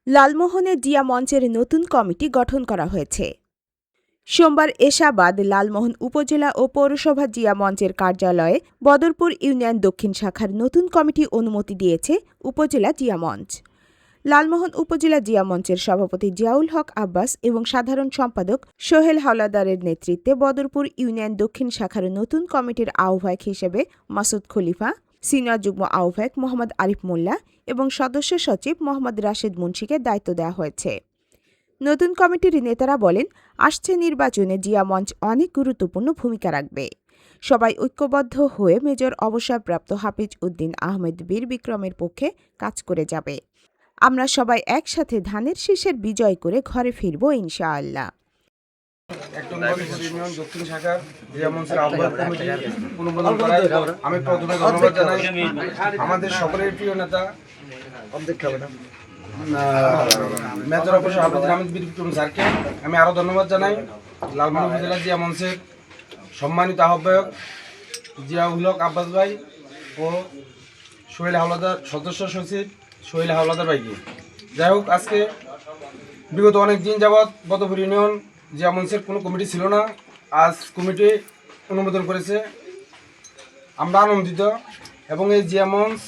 লালমোহনে জিয়া মঞ্চের নতুন কমিটি গঠন করা হয়েছে। সোমবার এশাবাদ লালমোহন উপজেলা ও পৌরসভা জিয়া মঞ্চের কার্যালয়ে বদরপুর ইউনিয়ন দক্ষিণ শাখার নতুন কমিটি অনুমতি দিয়েছে উপজেলা জিয়া মঞ্চ। লালমোহন উপজেলা জিয়া মঞ্চের সভাপতি জিয়াউল হক আব্বাস এবং সাধারণ সম্পাদক সোহেল হাওলাদারের নেতৃত্বে বদরপুর ইউনিয়ন দক্ষিণ শাখার নতুন কমিটির আহ্বায়ক হিসেবে মাসুদ খলিফা, সিনিয়র যুগ্ম আহ্বায়ক মোহাম্মদ আরিফ মোল্লা এবং সদস্য সচিব মোহাম্মদ রাশেদ মুন্সিকে দায়িত্ব দেওয়া হয়েছে। নতুন কমিটির নেতারা বলেন, আসছে নির্বাচনে জিয়া মঞ্চ অনেক গুরুত্বপূর্ণ ভূমিকা রাখবে। সবাই ঐক্যবদ্ধ হয়ে মেজর অবসরপ্রাপ্ত হাফিজ উদ্দিন আহমেদ বীর বিক্রমের পক্ষে কাজ করে যাবে। আমরা সবাই একসাথে ধানের শীষের বিজয় করে ঘরে ফিরব ইনশাআল্লাহ। দক্ষিণ শাখার জিয়া মঞ্চের আহ্বায়ক কমিটি অনুমোদন করায় আমি প্রথমে ধন্যবাদ জানাই আমাদের সকলের প্রিয় নেতা মেজর অফিসার হাফিজ আহমেদ বীর বিক্রম স্যারকে। আমি আরও ধন্যবাদ জানাই লালমোহন উপজেলা জিয়া মঞ্চের সম্মানিত আহ্বায়ক জিয়াউল হক আব্বাস ভাই ও সোহেল হাওলাদার সদস্য সচিব সোহেল হাওলাদার ভাইকে। যাই হোক, আজকে বিগত অনেক দিন যাবৎ বদরপুর ইউনিয়ন জিয়া মঞ্চের কোনো কমিটি ছিল না, আজ কমিটি অনুমোদন করেছে। আমরা আনন্দিত এবং এই জিয়া মঞ্চ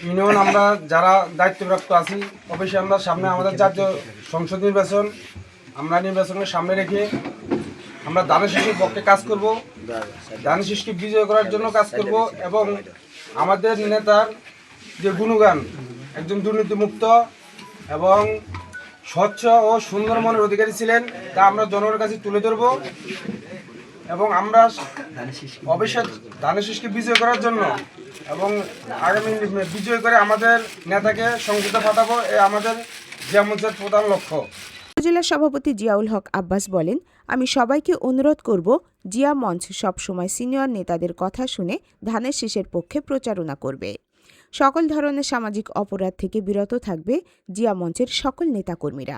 ইউনিয়ন আমরা যারা দায়িত্বপ্রাপ্ত আছি, অবশ্যই আমরা সামনে আমাদের জাতীয় সংসদ নির্বাচন, আমরা নির্বাচনের সামনে রেখে আমরা ধানের শীষের পক্ষে কাজ করব, ধানের শীষকে বিজয় করার জন্য কাজ করব এবং আমাদের নেতার যে গুণগান, একজন দুর্নীতিমুক্ত এবং স্বচ্ছ ও সুন্দর মনের অধিকারী ছিলেন, তা আমরা জনগণের কাছে তুলে ধরব এবং আমরা অবশ্যই ধানের শীষকে বিজয় করার জন্য এবং আগামী বিজয় করে আমাদের নেতাকে সংসদে পাঠাবো, আমাদের জিয়া মঞ্চের প্রধান লক্ষ্য। উপজেলা সভাপতি জিয়াউল হক আব্বাস বলেন, আমি সবাইকে অনুরোধ করব, জিয়া মঞ্চ সবসময় সিনিয়র নেতাদের কথা শুনে ধানের শীষের পক্ষে প্রচারণা করবে। সকল ধরনের সামাজিক অপরাধ থেকে বিরত থাকবে জিয়া মঞ্চের সকল নেতাকর্মীরা।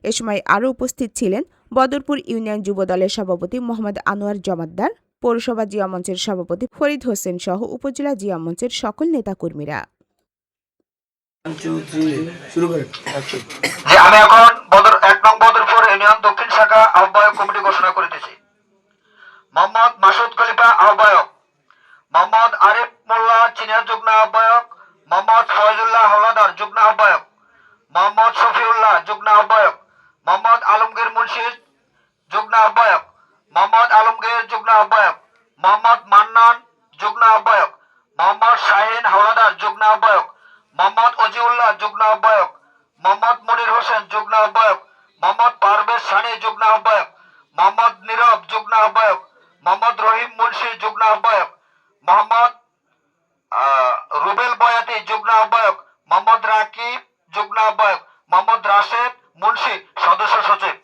এ সময় আরও উপস্থিত ছিলেন বদরপুর ইউনিয়ন যুবদলের সভাপতি মোহাম্মদ আনোয়ার জমাদ্দার, পৌরসভা জিয়া মঞ্চের সভাপতি ফরিদ হোসেন সহ উপজেলা জিয়া মঞ্চের সকল নেতাকর্মীরা। আমি এখন বদরপুর ইউনিয়ন দক্ষিণ শাখা আহ্বায়ক কমিটি ঘোষণা করিতেছি। মোহাম্মদ মাসুদ খলিফা আহ্বায়ক, মোহাম্মদ আরিফ মোল্লা সিনিয়র যুগ্ম আহ্বায়ক, মোহাম্মদ ফয়জুল্লাহ হাওলাদার যুগ্ম আহ্বায়ক, মোহাম্মদ শফিউল্লাহ যুগ্ম আহ্বায়ক, মোহাম্মদ আলমগীর মুন্সিদ যুগ্ম আহ্বায়ক, মোহাম্মদ আলমগীর যুগ্ম আহ্বায়ক, মোহাম্মদ মান্নান যুগ্ম আহ্বায়ক, মোহাম্মদ শাহিন হাওলাদার যুগ্ম আহ্বায়ক, মোহাম্মদ অজিউল্লাহ যুগ্ম আহ্বায়ক, মোহাম্মদ মনির হোসেন যুগ্ম আহ্বায়ক, মোহাম্মদ পারভেজ সানি যুগ্ম আহ্বায়ক, মোহাম্মদ নীরব যুগ্ম আহ্বায়ক, মোহাম্মদ রহিম মুন্সি যুগ্ম আহ্বায়ক, মোহাম্মদ রুবেল বয়াতি যুগ্ম আহ্বায়ক, মোহাম্মদ রাকিব যুগ্ম আহ্বায়ক, মোহাম্মদ রাশেদ মুন্সি সদস্য সচিব।